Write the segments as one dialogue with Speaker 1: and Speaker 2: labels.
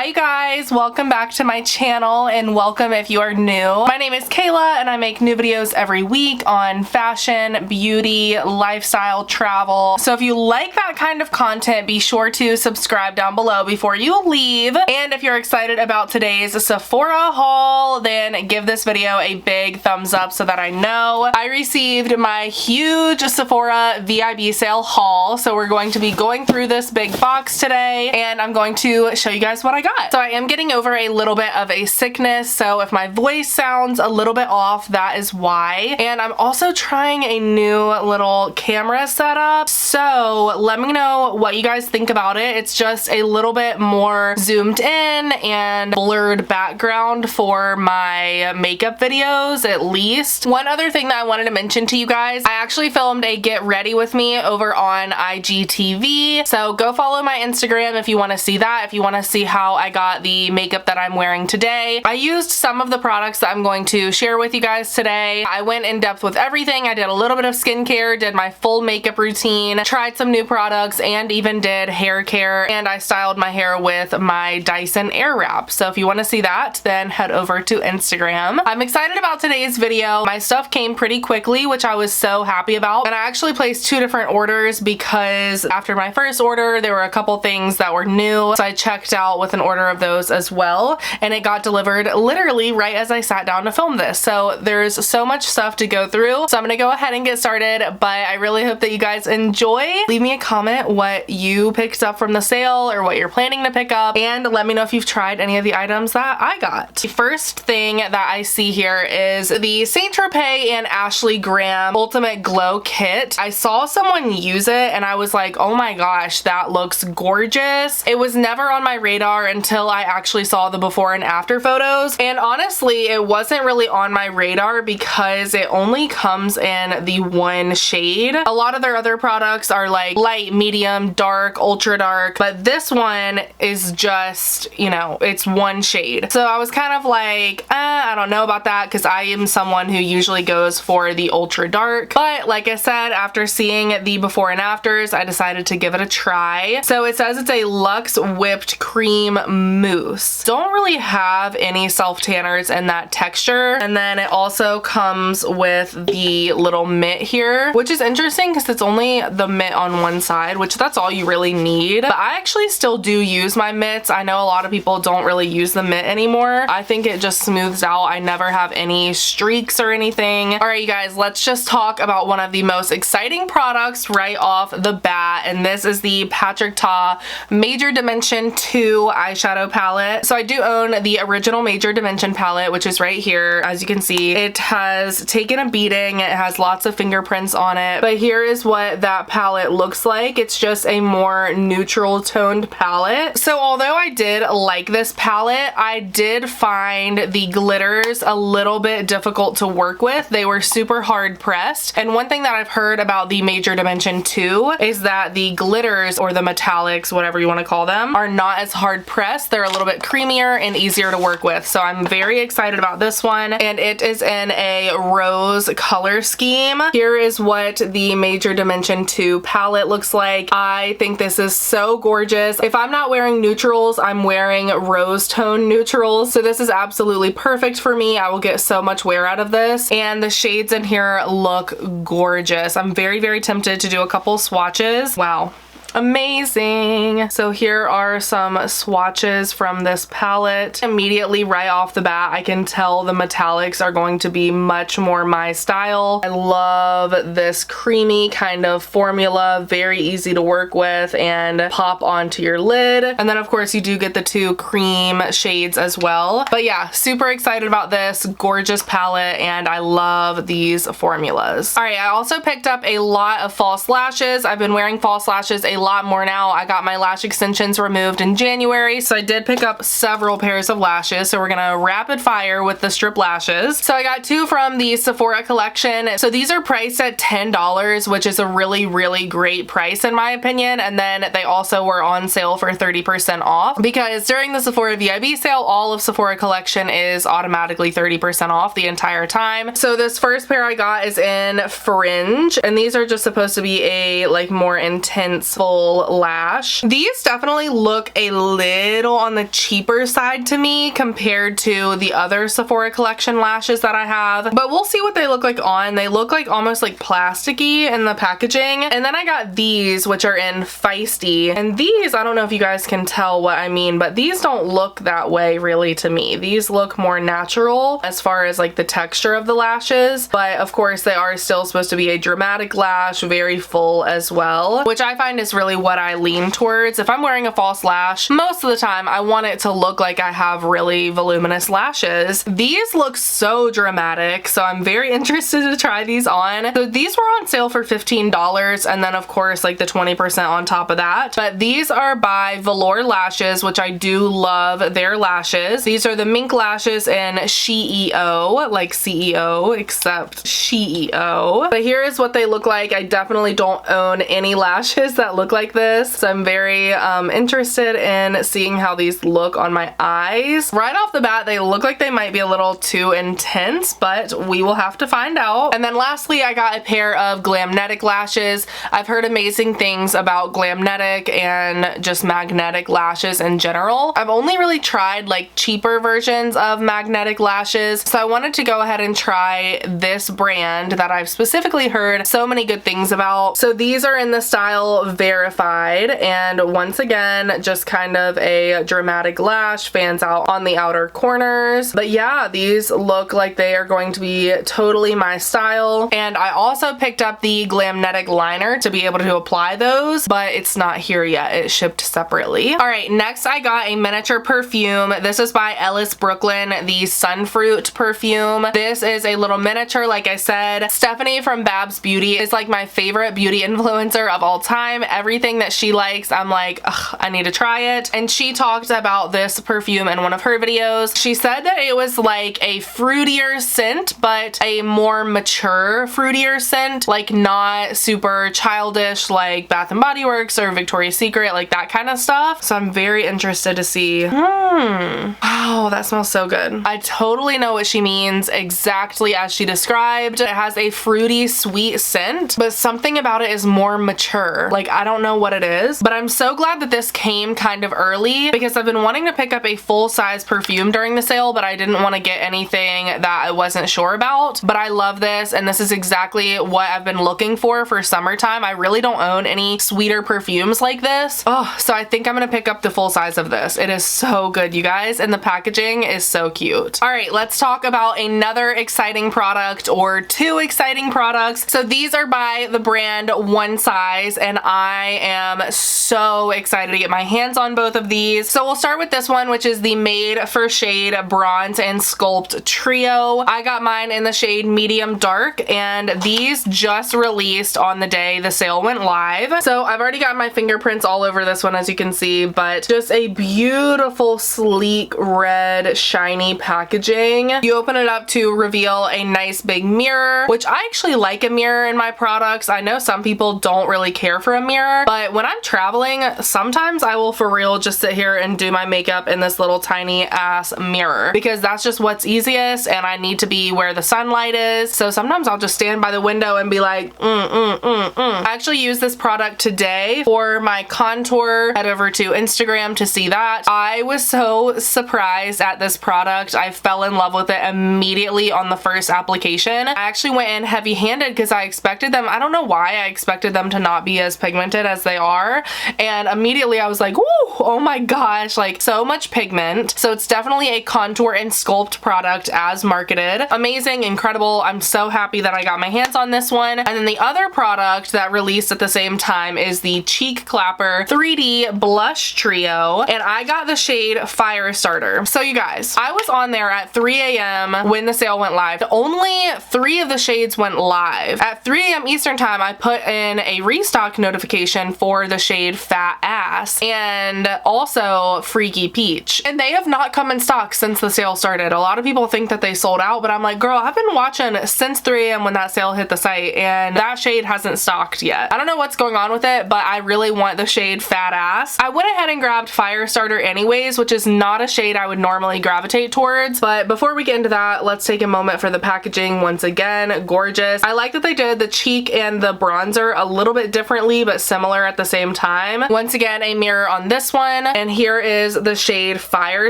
Speaker 1: Hi you guys, welcome back to my channel and welcome if you are new. My name is Kayla and I make new videos every week on fashion, beauty, lifestyle, travel. So if you like that kind of content, be sure to subscribe down below before you leave. And if you're excited about today's Sephora haul, then give this video a big thumbs up so that I know. I received my huge Sephora VIB sale haul. So we're going to be going through this big box today and I'm going to show you guys what I got. So I am getting over a little bit of a sickness, so if my voice sounds a little bit off, that is why. And I'm also trying a new little camera setup, so let me know what you guys think about it. It's just a little bit more zoomed in and blurred background for my makeup videos, at least. One other thing that I wanted to mention to you guys, I actually filmed a get ready with me over on IGTV, so go follow my Instagram if you want to see that, if you want to see how I got the makeup that I'm wearing today. I used some of the products that I'm going to share with you guys today. I went in depth with everything. I did a little bit of skincare, did my full makeup routine, tried some new products, and even did hair care, and I styled my hair with my Dyson Airwrap. So if you want to see that, then head over to Instagram. I'm excited about today's video. My stuff came pretty quickly, which I was so happy about, and I actually placed two different orders because after my first order, there were a couple things that were new, so I checked out with an order of those as well, and it got delivered literally right as I sat down to film this. So there's so much stuff to go through, so I'm gonna go ahead and get started, but I really hope that you guys enjoy. Leave me a comment what you picked up from the sale or what you're planning to pick up, and let me know if you've tried any of the items that I got. The first thing that I see here is the Saint Tropez and Ashley Graham Ultimate Glow Kit. I saw someone use it and I was like, oh my gosh, that looks gorgeous. It was never on my radar until I actually saw the before and after photos, and honestly it wasn't really on my radar because it only comes in the one shade. A lot of their other products are like light, medium, dark, ultra dark, but this one is just, you know, it's one shade. So I was kind of like, I don't know about that because I am someone who usually goes for the ultra dark, but like I said, after seeing the before and afters, I decided to give it a try. So it says it's a Luxe Whipped Cream Mousse. Don't really have any self tanners in that texture, and then it also comes with the little mitt here, which is interesting because it's only the mitt on one side, which that's all you really need. But I actually still do use my mitts. I know a lot of people don't really use the mitt anymore. I think it just smooths out. I never have any streaks or anything. All right, you guys, let's just talk about one of the most exciting products right off the bat, and this is the Patrick Ta Major Dimension 2 eyeshadow palette. So I do own the original Major Dimension palette, which is right here. As you can see, it has taken a beating. It has lots of fingerprints on it, but here is what that palette looks like. It's just a more neutral toned palette. So although I did like this palette, I did find the glitters a little bit difficult to work with. They were super hard pressed, and one thing that I've heard about the Major Dimension 2 is that the glitters, or the metallics, whatever you want to call them, are not as hard pressed. They're a little bit creamier and easier to work with. So I'm very excited about this one, and it is in a rose color scheme. Here is what the Major Dimension 2 palette looks like. I think this is so gorgeous. If I'm not wearing neutrals, I'm wearing rose tone neutrals, so this is absolutely perfect for me. I will get so much wear out of this, and the shades in here look gorgeous. I'm very, very tempted to do a couple swatches. Wow. Amazing. So here are some swatches from this palette. Immediately right off the bat, I can tell the metallics are going to be much more my style. I love this creamy kind of formula, very easy to work with and pop onto your lid. And then of course you do get the two cream shades as well. But yeah, super excited about this gorgeous palette, and I love these formulas. All right, I also picked up a lot of false lashes. I've been wearing false lashes a lot more now. I got my lash extensions removed in January, so I did pick up several pairs of lashes. So we're gonna rapid fire with the strip lashes. So I got two from the Sephora collection. So these are priced at $10, which is a really, really great price in my opinion. And then they also were on sale for 30% off, because during the Sephora VIB sale, all of Sephora collection is automatically 30% off the entire time. So this first pair I got is in Fringe, and these are just supposed to be a like more intense full full lash. These definitely look a little on the cheaper side to me compared to the other Sephora collection lashes that I have, but we'll see what they look like on. They look like almost like plasticky in the packaging. And then I got these, which are in Feisty, and these, I don't know if you guys can tell what I mean, but these don't look that way really to me. These look more natural as far as like the texture of the lashes, but of course they are still supposed to be a dramatic lash, very full as well, which I find is really what I lean towards. If I'm wearing a false lash, most of the time I want it to look like I have really voluminous lashes. These look so dramatic, so I'm very interested to try these on. So these were on sale for $15, and then of course like the 20% on top of that. But these are by Velour Lashes, which I do love their lashes. These are the mink lashes in CEO, like CEO, except CEO. But here is what they look like. I definitely don't own any lashes that look like this, so I'm very interested in seeing how these look on my eyes. Right off the bat, they look like they might be a little too intense, but we will have to find out. And then lastly, I got a pair of Glamnetic lashes. I've heard amazing things about Glamnetic and just magnetic lashes in general. I've only really tried like cheaper versions of magnetic lashes, so I wanted to go ahead and try this brand that I've specifically heard so many good things about. So these are in the style Verified, and once again, just kind of a dramatic lash, fans out on the outer corners. But yeah, these look like they are going to be totally my style. And I also picked up the Glamnetic liner to be able to apply those, but it's not here yet. It shipped separately. All right, next I got a miniature perfume. This is by Ellis Brooklyn, the Sunfruit perfume. This is a little miniature, like I said. Stephanie from Babs Beauty is like my favorite beauty influencer of all time. Everything that she likes, I'm like, ugh, I need to try it. And she talked about this perfume in one of her videos. She said that it was like a fruitier scent, but a more mature fruitier scent, like not super childish like Bath and Body Works or Victoria's Secret, like that kind of stuff. So I'm very interested to see. Wow, that smells so good. I totally know what she means, exactly as she described. It has a fruity, sweet scent, but something about it is more mature. Like, I don't know what it is, but I'm so glad that this came kind of early because I've been wanting to pick up a full-size perfume during the sale, but I didn't want to get anything that I wasn't sure about. But I love this, and this is exactly what I've been looking for summertime. I really don't own any sweeter perfumes like this. Oh, so I think I'm gonna pick up the full size of this. It is so good, you guys, and the packaging is so cute. All right, let's talk about another exciting product, or two exciting products. So these are by the brand One Size, and I am so excited to get my hands on both of these. So we'll start with this one, which is the Made for Shade Bronze and Sculpt Trio. I got mine in the shade Medium Dark, and these just released on the day the sale went live. So I've already got my fingerprints all over this one, as you can see, but just a beautiful, sleek, red, shiny packaging. You open it up to reveal a nice big mirror, which I actually like a mirror in my products. I know some people don't really care for a mirror, but when I'm traveling, sometimes I will for real just sit here and do my makeup in this little tiny ass mirror because that's just what's easiest, and I need to be where the sunlight is. So sometimes I'll just stand by the window and be like, I actually used this product today for my contour. Head over to Instagram to see that. I was so surprised at this product. I fell in love with it immediately on the first application. I actually went in heavy-handed because I expected them, I don't know why I expected them to not be as pigmented as they are, and immediately I was like, woo, oh my gosh, like so much pigment. So it's definitely a contour and sculpt product as marketed. Amazing, incredible. I'm so happy that I got my hands on this one. And then the other product that released at the same time is the Cheek Clapper 3D Blush Trio, and I got the shade Firestarter. So you guys, I was on there at 3 a.m. when the sale went live. Only 3 of the shades went live. At 3 a.m. Eastern time, I put in a restock notification for the shade Fat Ass and also Freaky Peach, and they have not come in stock since the sale started. A lot of people think that they sold out, but I'm like, girl, I've been watching since 3 a.m. when that sale hit the site, and that shade hasn't stocked yet. I don't know what's going on with it, but I really want the shade Fat Ass. I went ahead and grabbed Firestarter anyways, which is not a shade I would normally gravitate towards. But before we get into that, let's take a moment for the packaging. Once again, gorgeous. I like that they did the cheek and the bronzer a little bit differently, but similar at the same time. Once again, a mirror on this one, and here is the shade Fire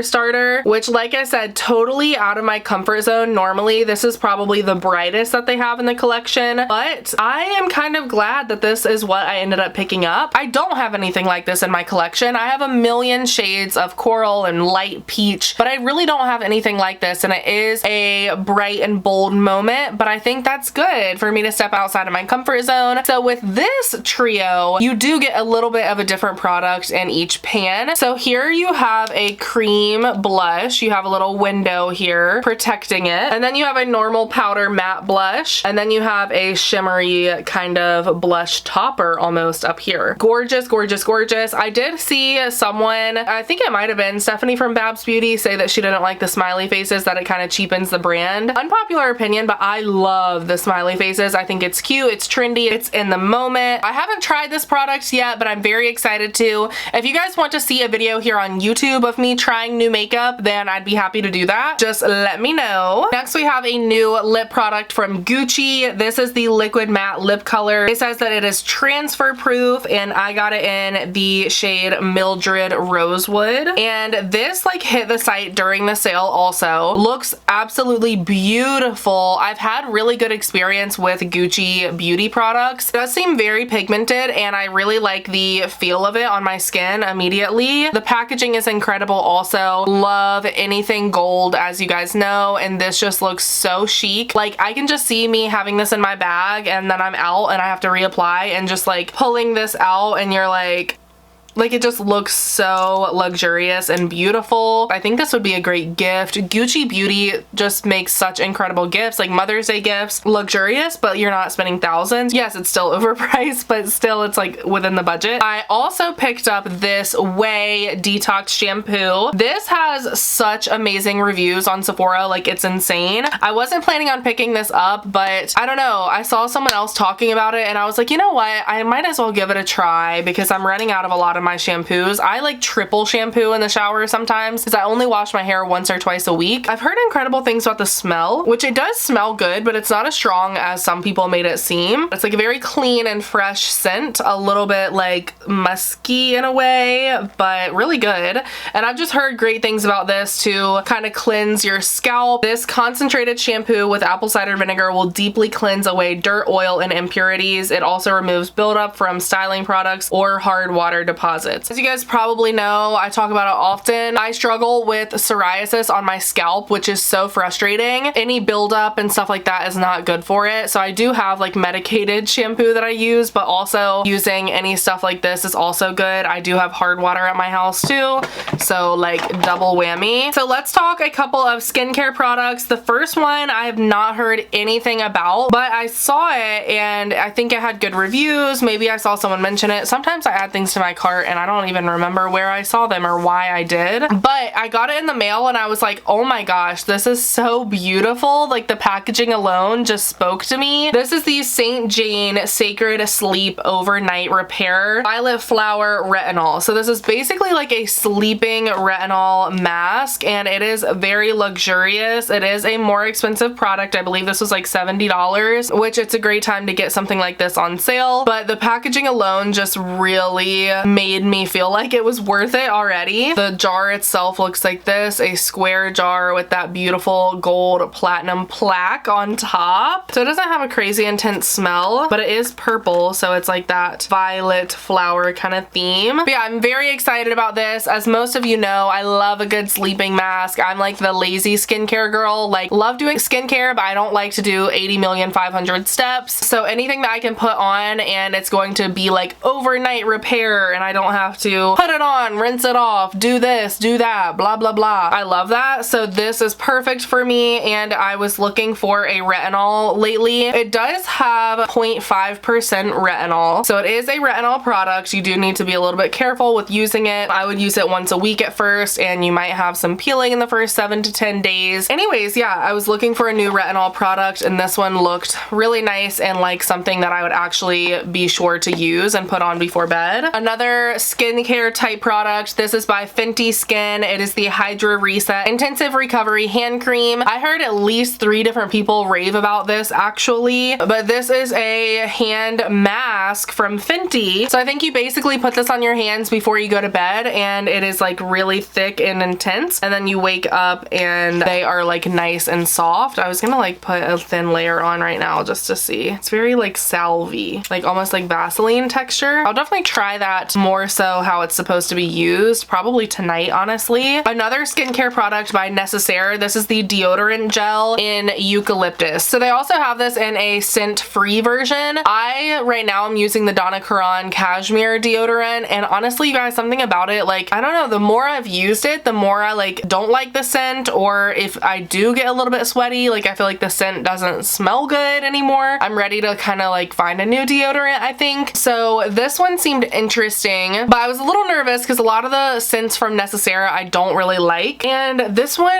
Speaker 1: Starter, which, like I said, totally out of my comfort zone. Normally this is probably the brightest that they have in the collection, but I am kind of glad that this is what I ended up picking up. I don't have anything like this in my collection. I have a million shades of coral and light peach, but I really don't have anything like this, and it is a bright and bold moment, but I think that's good for me to step outside of my comfort zone. So with this trio, you do get a little bit of a different product in each pan. So here you have a cream blush. You have a little window here protecting it, and then you have a normal powder matte blush, and then you have a shimmery kind of blush topper almost up here. Gorgeous, gorgeous, gorgeous. I did see someone, I think it might have been Stephanie from Babs Beauty, say that she didn't like the smiley faces, that it kind of cheapens the brand. Unpopular opinion, but I love the smiley faces. I think it's cute, it's trendy, it's in the moment. I haven't tried this product yet, but I'm very excited to. If you guys want to see a video here on YouTube of me trying new makeup, then I'd be happy to do that. Just let me know. Next, we have a new lip product from Gucci. This is the Liquid Matte Lip Color. It says that it is transfer proof, and I got it in the shade Mildred Rosewood. And this like hit the site during the sale also. Looks absolutely beautiful. I've had really good experience with Gucci beauty products. It does seem very pigmented, and I really like the feel of it on my skin immediately. The packaging is incredible also. Love anything gold, as you guys know, and this just looks so chic. Like, I can just see me having this in my bag, and then I'm out and I have to reapply, and just like pulling this out, and you're like it just looks so luxurious and beautiful. I think this would be a great gift. Gucci Beauty just makes such incredible gifts, like Mother's Day gifts. Luxurious, but you're not spending thousands. Yes, it's still overpriced, but still it's like within the budget. I also picked up this Ouai Detox Shampoo. This has such amazing reviews on Sephora, like it's insane. I wasn't planning on picking this up, but I don't know. I saw someone else talking about it, and I was like, you know what? I might as well give it a try, because I'm running out of a lot of my shampoos. I like triple shampoo in the shower sometimes, because I only wash my hair once or twice a week. I've heard incredible things about the smell, which it does smell good, but it's not as strong as some people made it seem. It's like a very clean and fresh scent, a little bit like musky in a way, but really good. And I've just heard great things about this to kind of cleanse your scalp. This concentrated shampoo with apple cider vinegar will deeply cleanse away dirt, oil, and impurities. It also removes buildup from styling products or hard water deposits. As you guys probably know, I talk about it often. I struggle with psoriasis on my scalp, which is so frustrating. Any buildup and stuff like that is not good for it. So I do have like medicated shampoo that I use, but also using any stuff like this is also good. I do have hard water at my house too, so like double whammy. So let's talk a couple of skincare products. The first one I have not heard anything about, but I saw it and I think it had good reviews. Maybe I saw someone mention it. Sometimes I add things to my cart and I don't even remember where I saw them or why I did, but I got it in the mail and I was like, oh my gosh, this is so beautiful. Like, the packaging alone just spoke to me. This is the St. Jane Sacred Sleep Overnight Repair Violet Flower Retinol. So this is basically like a sleeping retinol mask, and it is very luxurious. It is a more expensive product. I believe this was like $70, which it's a great time to get something like this on sale, but the packaging alone just really made me feel like it was worth it already. The jar itself looks like this, a square jar with that beautiful gold platinum plaque on top. So it doesn't have a crazy intense smell, but it is purple, so it's like that violet flower kind of theme. But yeah, I'm very excited about this. As most of you know, I love a good sleeping mask. I'm like the lazy skincare girl, like love doing skincare, but I don't like to do 80,500,000 steps. So anything that I can put on and it's going to be like overnight repair, and I don't have to put it on, rinse it off, do this, do that, blah, blah, blah. I love that. So this is perfect for me, and I was looking for a retinol lately. It does have 0.5% retinol. So it is a retinol product. You do need to be a little bit careful with using it. I would use it once a week at first, and you might have some peeling in the first 7 to 10 days. Anyways, yeah, I was looking for a new retinol product, and this one looked really nice and like something that I would actually be sure to use and put on before bed. Another another skincare type product. This is by Fenty Skin. It is the Hydra Reset Intensive Recovery Hand Cream. I heard at least 3 different people rave about this actually, but this is a hand mask from Fenty. So I think you basically put this on your hands before you go to bed, and it is like really thick and intense, and then you wake up and they are like nice and soft. I was gonna like put a thin layer on right now just to see. It's very like salve-y, like almost like Vaseline texture. I'll definitely try that more so how it's supposed to be used, probably tonight honestly. Another skincare product by Necessaire. This is the deodorant gel in eucalyptus. So they also have this in a scent-free version. Right now I'm using the Donna Karan cashmere deodorant, and honestly you guys, something about it, like I don't know, the more I've used it, the more I like don't like the scent, or if I do get a little bit sweaty, like I feel like the scent doesn't smell good anymore. I'm ready to kind of like find a new deodorant, I think. So this one seemed interesting, but I was a little nervous because a lot of the scents from Necessaire I don't really like, and this one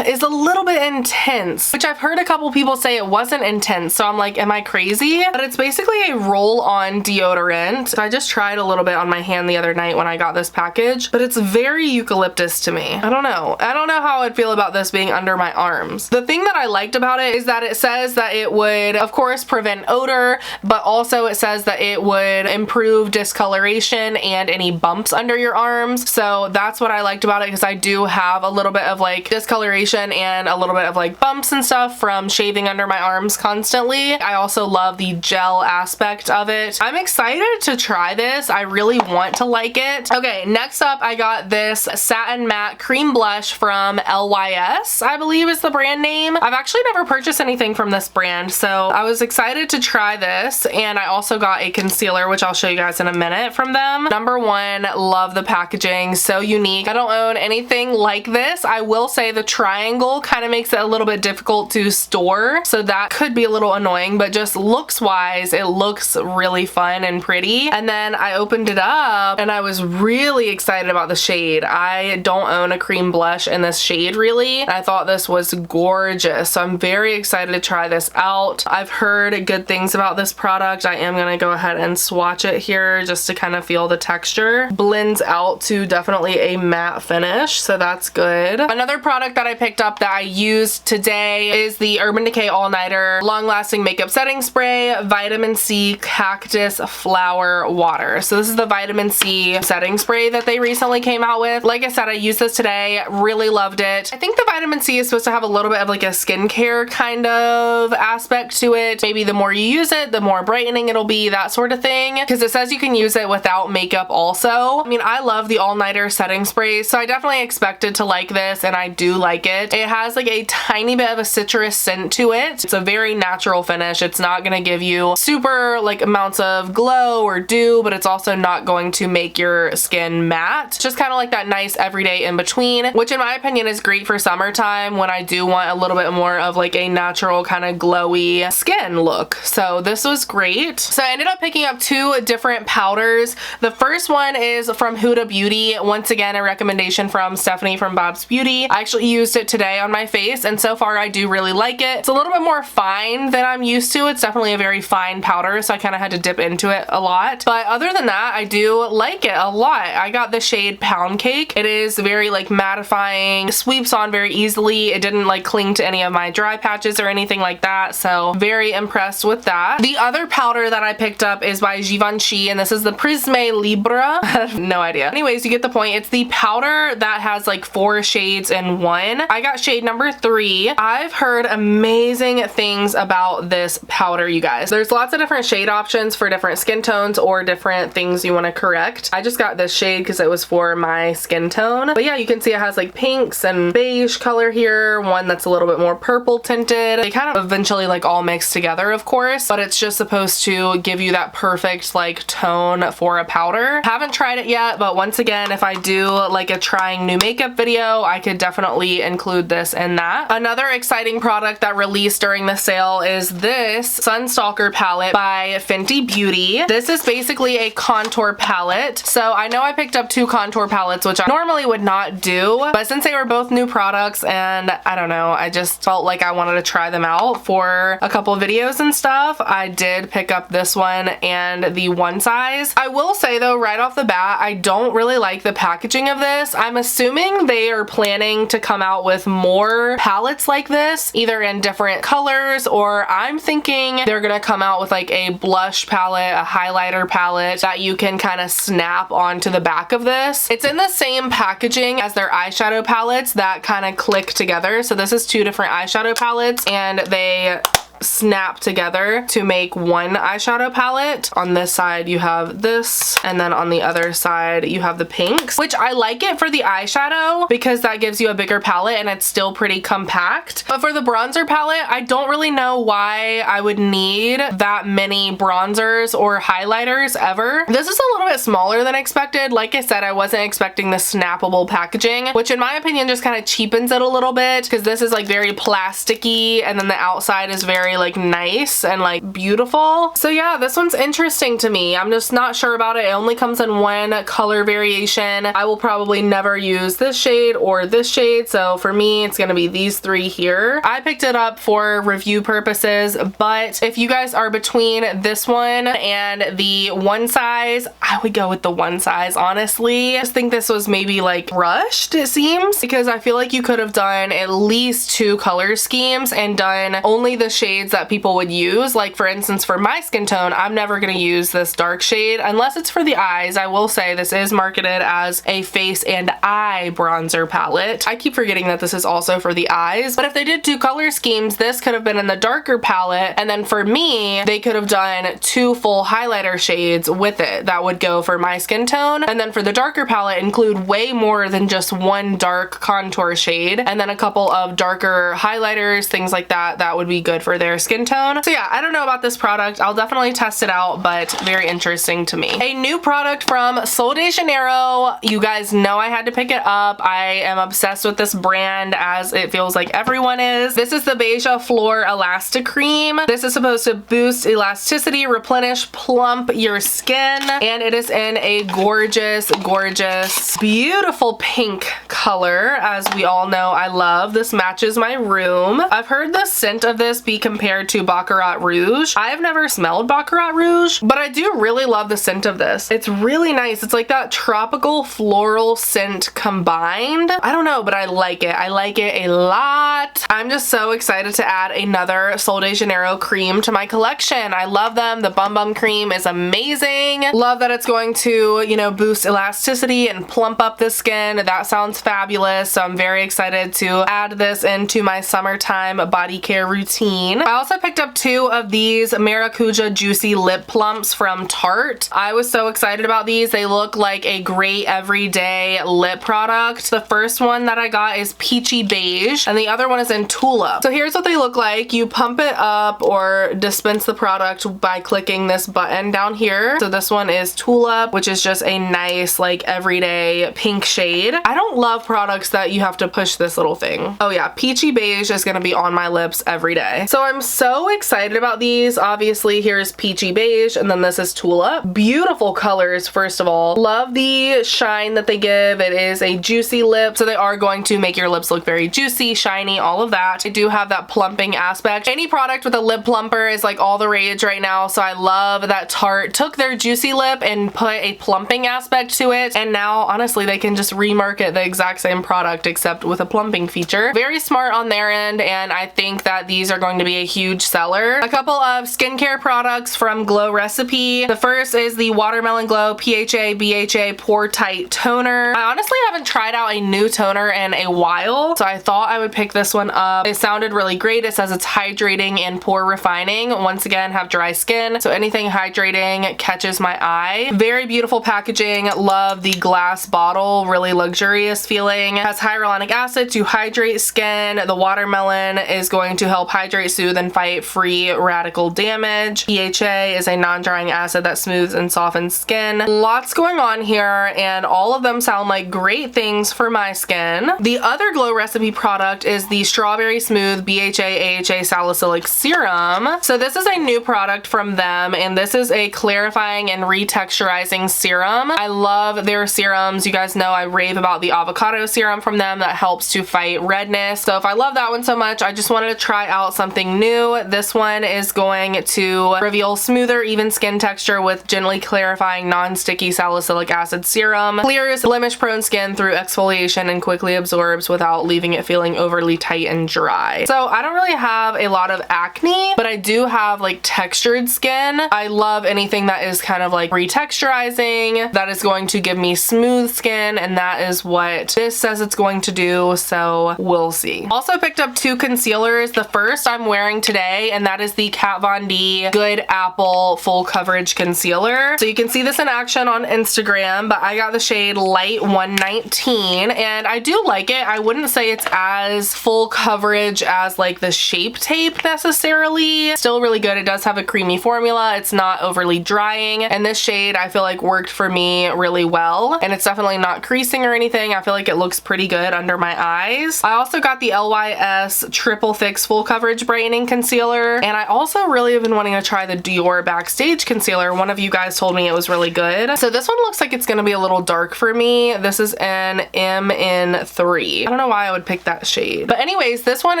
Speaker 1: is a little bit intense, which I've heard a couple people say it wasn't intense, so I'm like, am I crazy? But it's basically a roll-on deodorant. So I just tried a little bit on my hand the other night when I got this package, but it's very eucalyptus to me. I don't know how I'd feel about this being under my arms. The thing that I liked about it is that it says that it would of course prevent odor, but also it says that it would improve discoloration and any bumps under your arms. So that's what I liked about it, because I do have a little bit of like discoloration and a little bit of like bumps and stuff from shaving under my arms constantly. I also love the gel aspect of it. I'm excited to try this. I really want to like it. Okay, next up I got this satin matte cream blush from LYS, I believe is the brand name. I've actually never purchased anything from this brand, so I was excited to try this. And I also got a concealer, which I'll show you guys in a minute from them. Number one, love the packaging, so unique. I don't own anything like this. I will say the triangle kind of makes it a little bit difficult to store, so that could be a little annoying, but just looks wise, it looks really fun and pretty. And then I opened it up and I was really excited about the shade. I don't own a cream blush in this shade really, and I thought this was gorgeous, so I'm very excited to try this out. I've heard good things about this product. I am gonna go ahead and swatch it here just to kind of feel the texture. Blends out to definitely a matte finish, so that's good. Another product that I picked up that I used today is the Urban Decay All Nighter Long Lasting Makeup Setting Spray Vitamin C Cactus Flower Water. So this is the vitamin C setting spray that they recently came out with. Like I said, I used this today, really loved it. I think the vitamin C is supposed to have a little bit of like a skincare kind of aspect to it. Maybe the more you use it, the more brightening it'll be, that sort of thing, because it says you can use it without makeup also. I mean, I love the all-nighter setting sprays, so I definitely expected to like this, and I do like it. It has like a tiny bit of a citrus scent to it. It's a very natural finish. It's not gonna give you super like amounts of glow or dew, but it's also not going to make your skin matte. It's just kind of like that nice everyday in between, which in my opinion is great for summertime when I do want a little bit more of like a natural kind of glowy skin look. So this was great. So I ended up picking up 2 different powders. The first one is from Huda Beauty. Once again, a recommendation from Stephanie from Bob's Beauty. I actually used it today on my face, and so far I do really like it. It's a little bit more fine than I'm used to. It's definitely a very fine powder, so I kind of had to dip into it a lot. But other than that, I do like it a lot. I got the shade Pound Cake. It is very like mattifying, sweeps on very easily. It didn't like cling to any of my dry patches or anything like that, so very impressed with that. The other powder that I picked up is by Givenchy, and this is the Prisme Libre. I have no idea. Anyways, you get the point. It's the powder that has like 4 shades in one. I got shade number 3. I've heard amazing things about this powder, you guys. There's lots of different shade options for different skin tones or different things you want to correct. I just got this shade because it was for my skin tone. But yeah, you can see it has like pinks and beige color here, one that's a little bit more purple tinted. They kind of eventually like all mix together, of course, but it's just supposed to give you that perfect like tone for a powder. Haven't tried it yet, but once again, if I do like a trying new makeup video, I could definitely include this in that. Another exciting product that released during the sale is this Sunstalker palette by Fenty Beauty. This is basically a contour palette. So I know I picked up 2 contour palettes, which I normally would not do, but since they were both new products and I don't know, I just felt like I wanted to try them out for a couple videos and stuff, I did pick up this one and the One Size. I will say though, right off the bat, I don't really like the packaging of this. I'm assuming they are planning to come out with more palettes like this, either in different colors, or I'm thinking they're gonna come out with like a blush palette, a highlighter palette that you can kind of snap onto the back of this. It's in the same packaging as their eyeshadow palettes that kind of click together. So this is 2 different eyeshadow palettes, and they snap together to make one eyeshadow palette. On this side you have this, and then on the other side you have the pinks, which I like it for the eyeshadow because that gives you a bigger palette and it's still pretty compact. But for the bronzer palette, I don't really know why I would need that many bronzers or highlighters ever. This is a little bit smaller than expected. Like I said, I wasn't expecting the snappable packaging, which in my opinion just kind of cheapens it a little bit, because this is like very plasticky and then the outside is very like nice and like beautiful. So yeah, this one's interesting to me. I'm just not sure about it. It only comes in one color variation. I will probably never use this shade or this shade, so for me it's gonna be these 3 here. I picked it up for review purposes, but if you guys are between this one and the one size, I would go with the one size, honestly. I just think this was maybe like rushed, it seems, because I feel like you could have done at least 2 color schemes and done only the shades that people would use. Like for instance, for my skin tone, I'm never gonna use this dark shade unless it's for the eyes. I will say this is marketed as a face and eye bronzer palette. I keep forgetting that this is also for the eyes, but if they did 2 color schemes, this could have been in the darker palette, and then for me, they could have done 2 full highlighter shades with it that would go for my skin tone, and then for the darker palette include way more than just 1 dark contour shade, and then a couple of darker highlighters, things like that, that would be good for their skin tone. So yeah, I don't know about this product. I'll definitely test it out, but very interesting to me. A new product from Sol de Janeiro. You guys know I had to pick it up. I am obsessed with this brand, as it feels like everyone is. This is the Beija Flor Elastic Cream. This is supposed to boost elasticity, replenish, plump your skin, and it is in a gorgeous, gorgeous, beautiful pink color. As we all know, I love. This matches my room. I've heard the scent of this be compared to Baccarat Rouge. I have never smelled Baccarat Rouge, but I do really love the scent of this. It's really nice. It's like that tropical floral scent combined. I don't know, but I like it. I like it a lot. I'm just so excited to add another Sol de Janeiro cream to my collection. I love them. The Bum Bum cream is amazing. Love that it's going to, you know, boost elasticity and plump up the skin. That sounds fabulous. So I'm very excited to add this into my summertime body care routine. I also picked up 2 of these Maracuja Juicy Lip Plumps from Tarte. I was so excited about these. They look like a great everyday lip product. The first one that I got is Peachy Beige, and the other one is in Tulip. So here's what they look like. You pump it up or dispense the product by clicking this button down here. So this one is Tulip, which is just a nice like everyday pink shade. I don't love products that you have to push this little thing. Oh yeah, Peachy Beige is gonna be on my lips every day. So I'm so excited about these. Obviously here's Peachy Beige, and then this is Tulip. Beautiful colors, first of all. Love the shine that they give. It is a juicy lip, so they are going to make your lips look very juicy, shiny, all of that. I do have that plumping aspect. Any product with a lip plumper is like all the rage right now, so I love that Tarte took their juicy lip and put a plumping aspect to it, and now honestly they can just remarket the exact same product except with a plumping feature. Very smart on their end, and I think that these are going to be a huge seller. A couple of skincare products from Glow Recipe. The first is the Watermelon Glow PHA BHA Pore Tight Toner. I honestly haven't tried out a new toner in a while, so I thought I would pick this one up. It sounded really great. It says it's hydrating and pore refining. Once again, have dry skin, so anything hydrating catches my eye. Very beautiful packaging. Love the glass bottle. Really luxurious feeling. Has hyaluronic acid to hydrate skin. The watermelon is going to help hydrate, soothe, and fight free radical damage. PHA is a non-drying acid that smooths and softens skin. Lots going on here, and all of them sound like great things for my skin. The other Glow Recipe product is the Strawberry Smooth BHA AHA Salicylic Serum. So this is a new product from them, and this is a clarifying and retexturizing serum. I love their serums. You guys know I rave about the avocado serum from them that helps to fight redness. So if I love that one so much, I just wanted to try out something new new, this one is going to reveal smoother, even skin texture with gently clarifying non-sticky salicylic acid serum. Clears blemish-prone skin through exfoliation and quickly absorbs without leaving it feeling overly tight and dry. So I don't really have a lot of acne, but I do have like textured skin. I love anything that is kind of like retexturizing, that is going to give me smooth skin, and that is what this says it's going to do, so we'll see. Also picked up two concealers. The first I'm wearing today, and that is the Kat Von D Good Apple Full Coverage Concealer. So you can see this in action on Instagram, but I got the shade Light 119, and I do like it. I wouldn't say it's as full coverage as like the Shape Tape necessarily. Still really good. It does have a creamy formula. It's not overly drying, and this shade I feel like worked for me really well, and it's definitely not creasing or anything. I feel like it looks pretty good under my eyes. I also got the LYS Triple Fix Full Coverage Brightening Concealer, and I also really have been wanting to try the Dior Backstage Concealer. One of you guys told me it was really good. So this one looks like it's gonna be a little dark for me. This is an M in 3. I don't know why I would pick that shade. But anyways, this one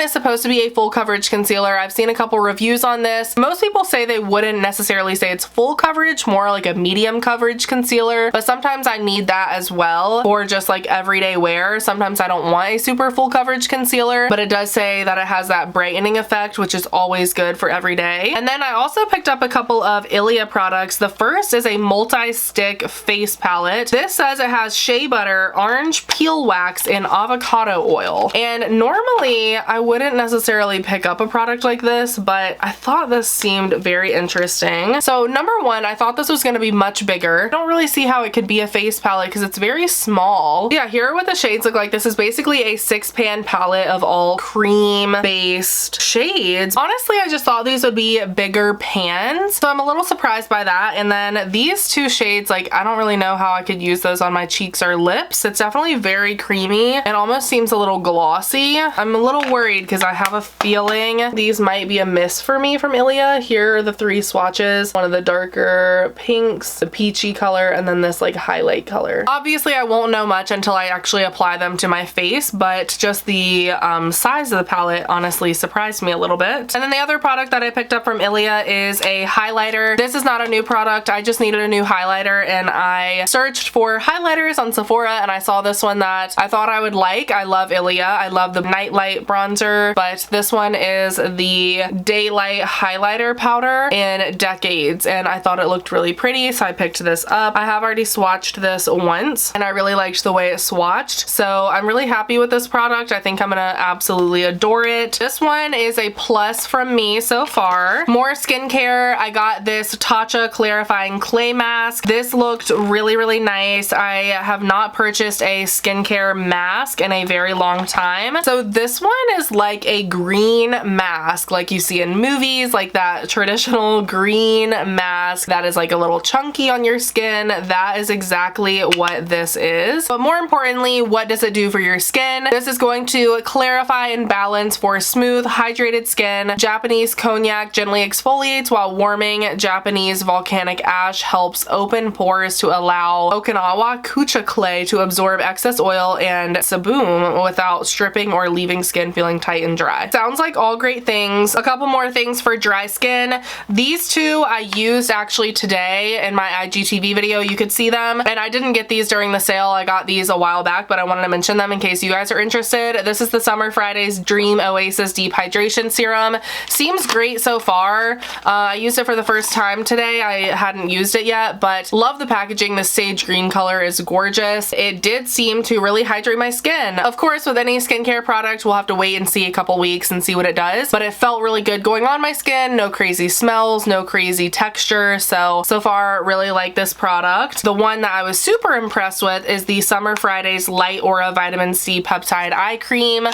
Speaker 1: is supposed to be a full coverage concealer. I've seen a couple reviews on this. Most people say they wouldn't necessarily say it's full coverage, more like a medium coverage concealer, but sometimes I need that as well for just like everyday wear. Sometimes I don't want a super full coverage concealer, but it does say that it has that brightening effect, which is always good for every day. And then I also picked up a couple of Ilia products. The first is a multi-stick face palette. This says it has shea butter, orange peel wax, and avocado oil. And normally I wouldn't necessarily pick up a product like this, but I thought this seemed very interesting. So number one, I thought this was going to be much bigger. I don't really see how it could be a face palette because it's very small. Yeah, here are what the shades look like. This is basically a 6-pan palette of all cream based shades. Honestly, I just thought these would be bigger pans, so I'm a little surprised by that. And then these two shades, like I don't really know how I could use those on my cheeks or lips. It's definitely very creamy and almost seems a little glossy. I'm a little worried because I have a feeling these might be a miss for me from Ilia. Here are the 3 swatches. One of the darker pinks, the peachy color, and then this like highlight color. Obviously I won't know much until I actually apply them to my face, but just the size of the palette honestly surprised me a little bit. And then the other product that I picked up from Ilia is a highlighter. This is not a new product. I just needed a new highlighter, and I searched for highlighters on Sephora, and I saw this one that I thought I would like. I love Ilia. I love the Nightlight bronzer, but this one is the Daylight highlighter powder in Decades, and I thought it looked really pretty, so I picked this up. I have already swatched this once, and I really liked the way it swatched, so I'm really happy with this product. I think I'm gonna absolutely adore it. This one is a plus from me so far. More skincare. I got this Tatcha clarifying clay mask. This looked really, really nice. I have not purchased a skincare mask in a very long time. So this one is like a green mask like you see in movies, like that traditional green mask that is like a little chunky on your skin. That is exactly what this is. But more importantly, what does it do for your skin? This is going to clarify and balance for smooth, hydrated skin. Japanese cognac gently exfoliates while warming. Japanese volcanic ash helps open pores to allow Okinawa kucha clay to absorb excess oil and sebum without stripping or leaving skin feeling tight and dry. Sounds like all great things. A couple more things for dry skin. These two I used actually today in my IGTV video. You could see them, and I didn't get these during the sale. I got these a while back, but I wanted to mention them in case you guys are interested. This is the Summer Fridays Dream Oasis Deep Hydration Serum. Seems great so far. I used it for the first time today. I hadn't used it yet, but love the packaging. The sage green color is gorgeous. It did seem to really hydrate my skin. Of course, with any skincare product, we'll have to wait and see a couple weeks and see what it does, but it felt really good going on my skin. No crazy smells, no crazy texture. So far, really like this product. The one that I was super impressed with is the Summer Fridays Light Aura Vitamin C Peptide Eye Cream.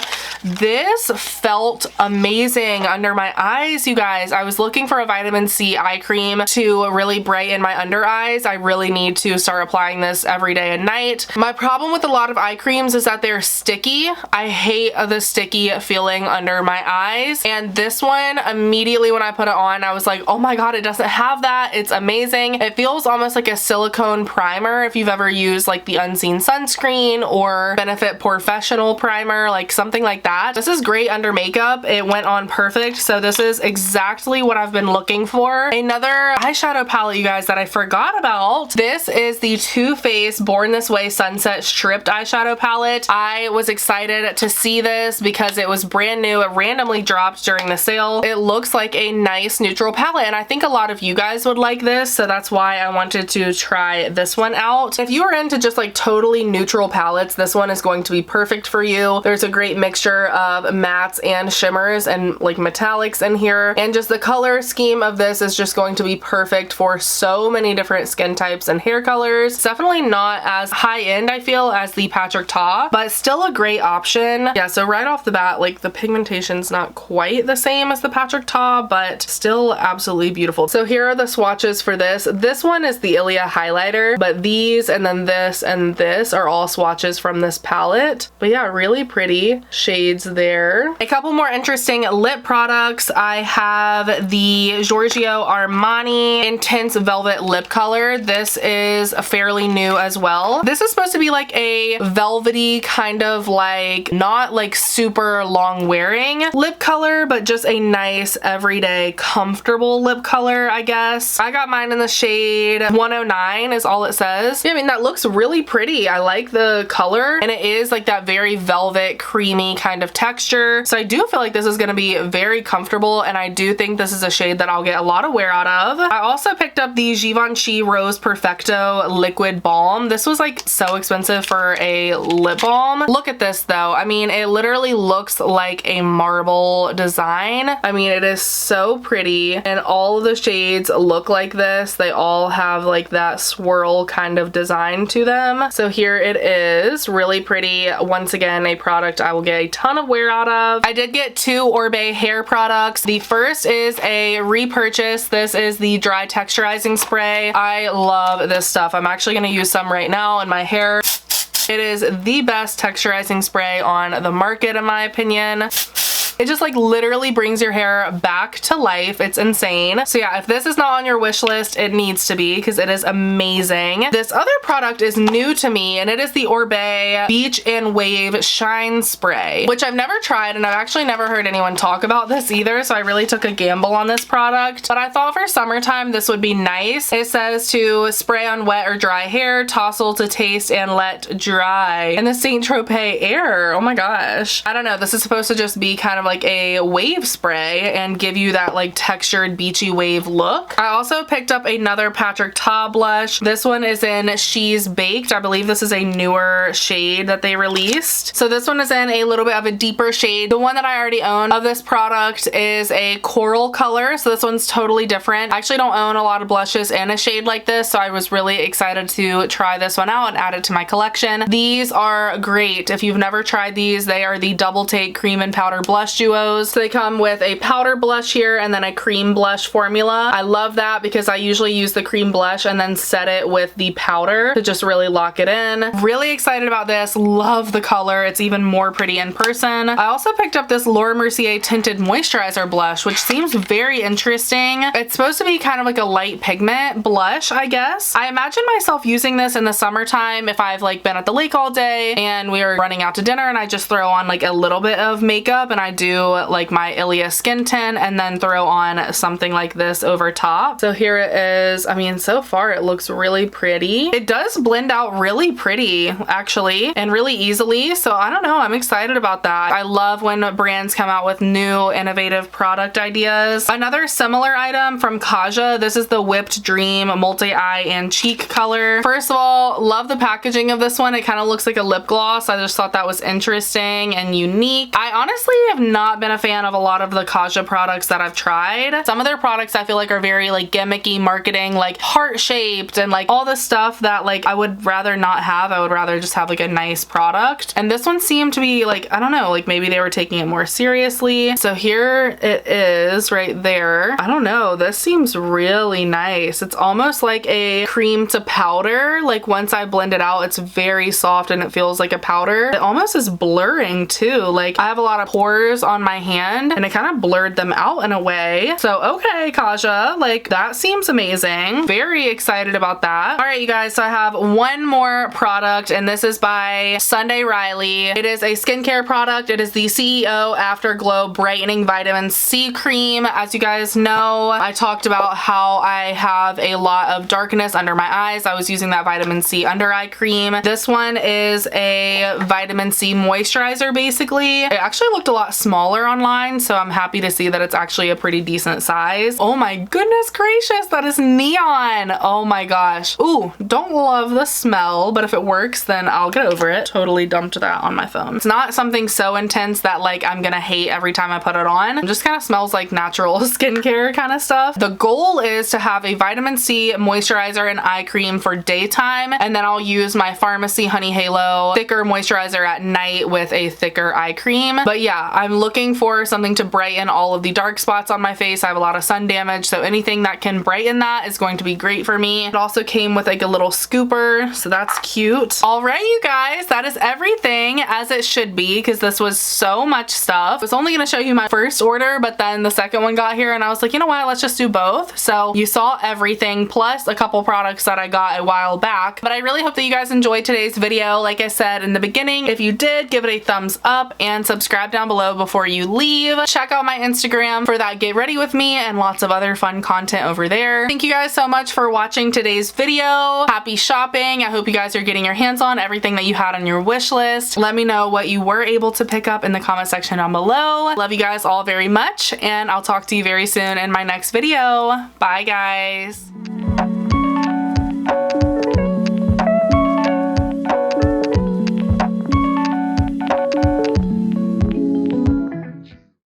Speaker 1: This felt amazing under my eyes, you guys. I was looking for a vitamin C eye cream to really brighten my under eyes. I really need to start applying this every day and night. My problem with a lot of eye creams is that they're sticky. I hate the sticky feeling under my eyes, and this one, immediately when I put it on, I was like, oh my god, it doesn't have that. It's amazing. It feels almost like a silicone primer if you've ever used like the Unseen sunscreen or Benefit Professional primer, like something like that. This is great under makeup. It went on perfect. So this is exactly what I've been looking for. Another eyeshadow palette, you guys, that I forgot about. This is the Too Faced Born This Way Sunset Stripped eyeshadow palette. I was excited to see this because it was brand new. It randomly dropped during the sale. It looks like a nice neutral palette, and I think a lot of you guys would like this, so that's why I wanted to try this one out. If you are into just like totally neutral palettes, this one is going to be perfect for you. There's a great mixture of mattes and shimmers and like metallics in here, and just the color scheme of this is just going to be perfect for so many different skin types and hair colors. It's definitely not as high end, I feel, as the Patrick Ta, but still a great option. Yeah, so right off the bat, like the pigmentation's not quite the same as the Patrick Ta, but still absolutely beautiful. So here are the swatches for this. This one is the Ilia highlighter, but these and then this and this are all swatches from this palette. But yeah, really pretty shades there. A couple more interesting lip products. I have the Giorgio Armani Intense Velvet Lip Color. This is fairly new as well. This is supposed to be like a velvety kind of like, not like super long wearing lip color, but just a nice everyday comfortable lip color, I guess. I got mine in the shade 109 is all it says. Yeah, I mean, that looks really pretty. I like the color, and it is like that very velvet creamy kind of texture. So I do feel like this is going to be very comfortable, and I do think this is a shade that I'll get a lot of wear out of. I also picked up the Givenchy Rose Perfecto Liquid Balm. This was like so expensive for a lip balm. Look at this though. I mean, it literally looks like a marble design. I mean, it is so pretty, and all of the shades look like this. They all have like that swirl kind of design to them. So here it is, really pretty. Once again, a product I will get a ton of wear out of. I did get two Oribe hair products. The first is a repurchase. This is the dry texturizing spray. I love this stuff. I'm actually going to use some right now in my hair. It is the best texturizing spray on the market, in my opinion. It just like literally brings your hair back to life. It's insane. So yeah, if this is not on your wish list, it needs to be, because it is amazing. This other product is new to me, and it is the Oribe Beach and Wave Shine Spray, which I've never tried, and I've actually never heard anyone talk about this either, so I really took a gamble on this product. But I thought for summertime this would be nice. It says to spray on wet or dry hair, tousle to taste, and let dry. And the Saint Tropez Air, oh my gosh. I don't know, this is supposed to just be kind of like a wave spray and give you that like textured beachy wave look. I also picked up another Patrick Ta blush. This one is in She's Baked. I believe this is a newer shade that they released. So this one is in a little bit of a deeper shade. The one that I already own of this product is a coral color, so this one's totally different. I actually don't own a lot of blushes in a shade like this, so I was really excited to try this one out and add it to my collection. These are great. If you've never tried these, they are the Double Take Cream and Powder Blush Duos. So they come with a powder blush here and then a cream blush formula. I love that because I usually use the cream blush and then set it with the powder to just really lock it in. Really excited about this. Love the color. It's even more pretty in person. I also picked up this Laura Mercier Tinted Moisturizer Blush, which seems very interesting. It's supposed to be kind of like a light pigment blush, I guess. I imagine myself using this in the summertime if I've like been at the lake all day and we are running out to dinner and I just throw on like a little bit of makeup and I do like my Ilia skin tint and then throw on something like this over top. So here it is. I mean, so far it looks really pretty. It does blend out really pretty actually, and really easily. So I don't know, I'm excited about that. I love when brands come out with new innovative product ideas. Another similar item from Kaja. This is the Whipped Dream Multi-Eye and Cheek color. First of all, love the packaging of this one. It kind of looks like a lip gloss. I just thought that was interesting and unique. I honestly have not been a fan of a lot of the Kaja products that I've tried. Some of their products I feel like are very like gimmicky marketing, like heart-shaped and like all this stuff that like I would rather not have. I would rather just have like a nice product. And this one seemed to be like, I don't know, like maybe they were taking it more seriously. So here it is right there. I don't know, this seems really nice. It's almost like a cream to powder. Like once I blend it out, it's very soft and it feels like a powder. It almost is blurring too. Like I have a lot of pores colors on my hand and it kind of blurred them out in a way. So okay, Kaja, like that seems amazing. Very excited about that. All right, you guys, so I have one more product and this is by Sunday Riley. It is a skincare product. It is the CEO Afterglow Brightening Vitamin C Cream. As you guys know, I talked about how I have a lot of darkness under my eyes. I was using that vitamin C under eye cream. This one is a vitamin C moisturizer basically. It actually looked a lot smaller online, so I'm happy to see that it's actually a pretty decent size. Oh my goodness gracious, that is neon. Oh my gosh. Ooh, don't love the smell, but if it works, then I'll get over it. Totally dumped that on my phone. It's not something so intense that like I'm gonna hate every time I put it on. It just kind of smells like natural skincare kind of stuff. The goal is to have a vitamin C moisturizer and eye cream for daytime, and then I'll use my Pharmacy Honey Halo thicker moisturizer at night with a thicker eye cream. But yeah, I'm looking for something to brighten all of the dark spots on my face. I have a lot of sun damage, so anything that can brighten that is going to be great for me. It also came with like a little scooper, so that's cute. All right, you guys, that is everything as it should be because this was so much stuff. I was only going to show you my first order, but then the second one got here and I was like, you know what, let's just do both. So you saw everything plus a couple products that I got a while back. But I really hope that you guys enjoyed today's video. Like I said in the beginning, if you did, give it a thumbs up and subscribe down below before you leave. Check out my Instagram for that get ready with me and lots of other fun content over there. Thank you guys so much for watching today's video. Happy shopping. I hope you guys are getting your hands on everything that you had on your wish list. Let me know what you were able to pick up in the comment section down below. Love you guys all very much, and I'll talk to you very soon in my next video. Bye, guys.